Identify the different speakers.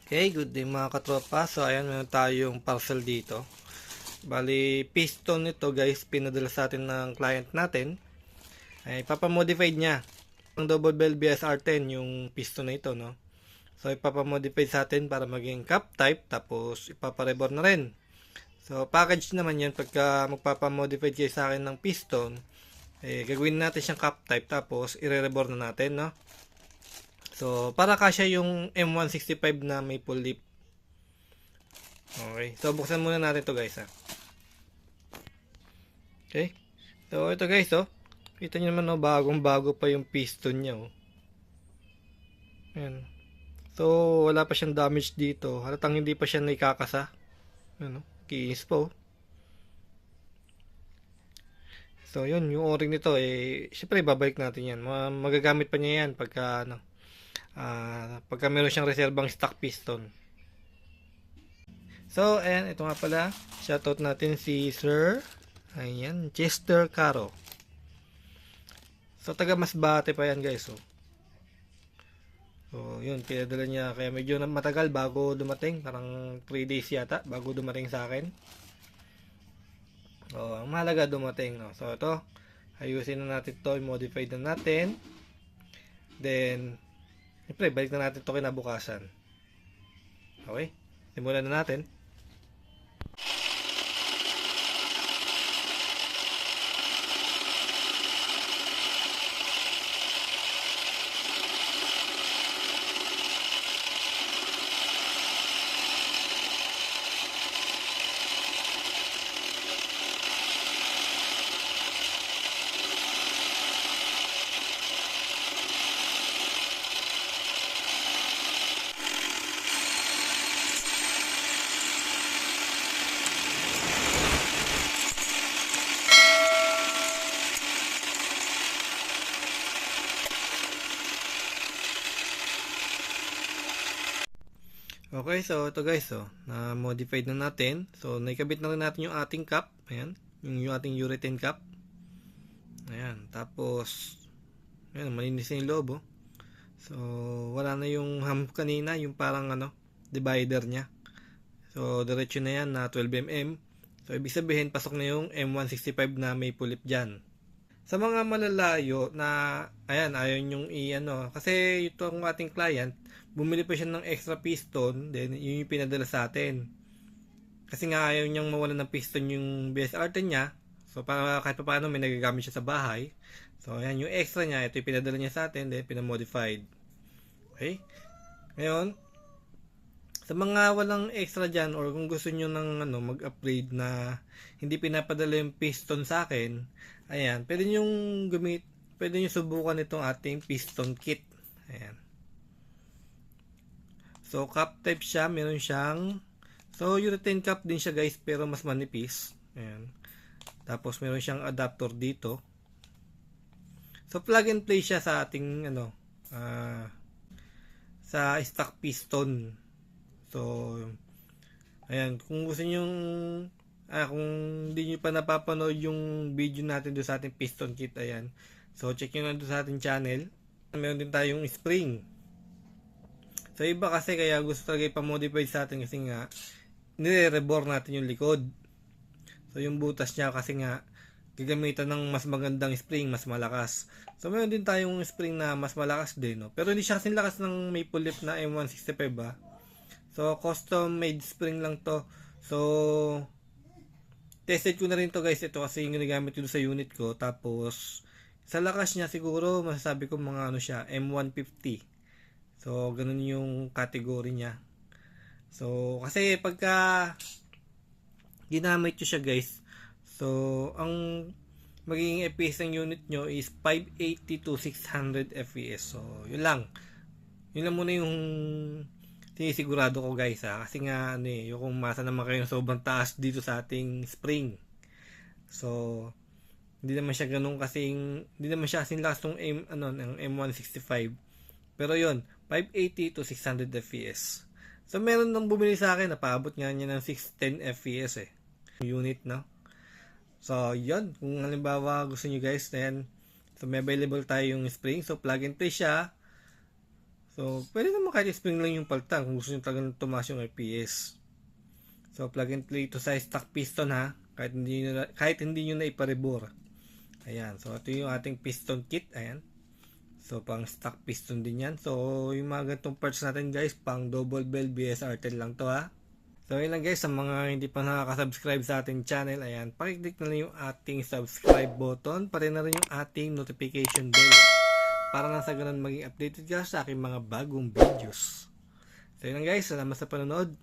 Speaker 1: Okay, good day mga katropa. So, ayan, meron tayong parcel dito. Bali, piston nito guys, pinadala sa atin ng client natin. Ay, ipapamodified niya. Ang double bell BSR10 yung piston na ito, no? So, ipapamodify sa atin para maging cap type, tapos ipaparebor na rin. So, package naman yan pagka magpapamodify kayo sa akin ng piston. Gagawin natin siyang cap type, tapos ire-rebor na natin, no? So, para kasya yung M165 na maple leaf. Okay. So, buksan muna natin to guys, ha. Okay. So, ito guys, oh. Kita nyo naman, oh, bagong-bago pa yung piston niya, oh. Ayan. So, wala pa siyang damage dito. Halatang hindi pa siya naikakasa. Ayan, oh. Kinis po, oh. So, yun. Yung o-ring nito, syempre, babalik natin yan. Magagamit pa niya yan pagka, pagka meron siyang reserbang stock piston. So, ayan, ito nga pala. Shoutout natin si Sir, ayan, Chester Caro. So, taga Masbate pa yan guys, oh. So, yun, pinadala niya. Kaya medyo matagal bago dumating. Parang 3 days yata bago dumating sa akin. So, ang mahalaga dumating, no? So, ito, ayusin na natin to, i-modify na natin. Then, siyempre, balik na natin to kinabukasan. Okay, simulan na natin. Okay, so ito guys, oh, na-modified na natin. So, naikabit na rin natin yung ating cap. Ayan, yung ating urethane cap. Ayan, tapos, ayan, malinis na yung loob, oh. So, wala na yung hump kanina, yung parang divider niya. So, diretso na yan na 12mm. So, ibig sabihin, pasok na yung M165 na may pulip dyan. Sa mga malalayo na, ayan, ayaw yung kasi ito ang ating client, bumili pa siya ng extra piston, then yun yung pinadala sa atin. Kasi nga ayaw niyang mawalan ng piston yung BSR-10 niya, so para kahit pa paano may nagagamit siya sa bahay. So, ayan, yung extra niya, ito yung pinadala niya sa atin, then pinamodified. Okay? Ngayon, sa mga walang extra dyan, or kung gusto nyo ng mag-upgrade na hindi pinapadala yung piston sa akin, ayan, pwede nyo subukan itong ating piston kit. Ayan. So, cup type siya, meron siyang, so, urethane cup din siya guys, pero mas manipis. Ayan. Tapos, meron siyang adapter dito. So, plug and play siya sa ating, sa stock piston. So, ayan, kung gusto nyo, kung hindi nyo pa napapanood yung video natin doon sa ating piston kit, ayan. So, check nyo na doon sa ating channel. Meron din tayong spring. So, iba kasi kaya gusto talaga ipamodify sa atin kasi nga, nire-rebore natin yung likod. So, yung butas niya kasi nga, gagamitan ng mas magandang spring, mas malakas. So, meron din tayong spring na mas malakas din, no? Pero hindi siya kasing lakas ng maple leaf na M165, ba? So, custom made spring lang to. So, tested ko na rin to guys. Ito kasi yung ginagamit ko sa unit ko. Tapos, sa lakas niya siguro, masasabi ko mga siya, M150. So, ganun yung category niya. So, kasi pagka ginamit nyo siya guys, so, ang magiging FPS ng unit nyo is 580 to 600 FPS. So, yun lang. Yun lang muna yung sinisigurado ko guys, kasi nga yung kung masa naman kayo sobrang taas dito sa ating spring. So, hindi naman siya kasing lakas ng M165. Pero yun, 580 to 600 FPS. So, meron nang bumili sa akin, napaabot nga niya ng 610 FPS unit, no? So, yun, kung halimbawa gusto nyo guys, then, so may available tayo yung spring. So, plug and play siya. So, pwede naman kahit spring lang yung palitan kung gusto nyo talagang tumaas yung FPS. So, plug and play ito sa stock piston ha. Kahit hindi nyo na iparebore. Ayan. So, ito yung ating piston kit. Ayan. So, pang stock piston din yan. So, yung mga ganitong parts natin guys, pang double bell BSR10 lang to ha. So, yun lang guys, sa mga hindi pa nakaka-subscribe sa ating channel, ayan, pakiclick na lang yung ating subscribe button, pati na rin yung ating notification bell. Para nang sa ganun maging updated ka sa aking mga bagong videos. So, yun lang guys, salamat sa panonood.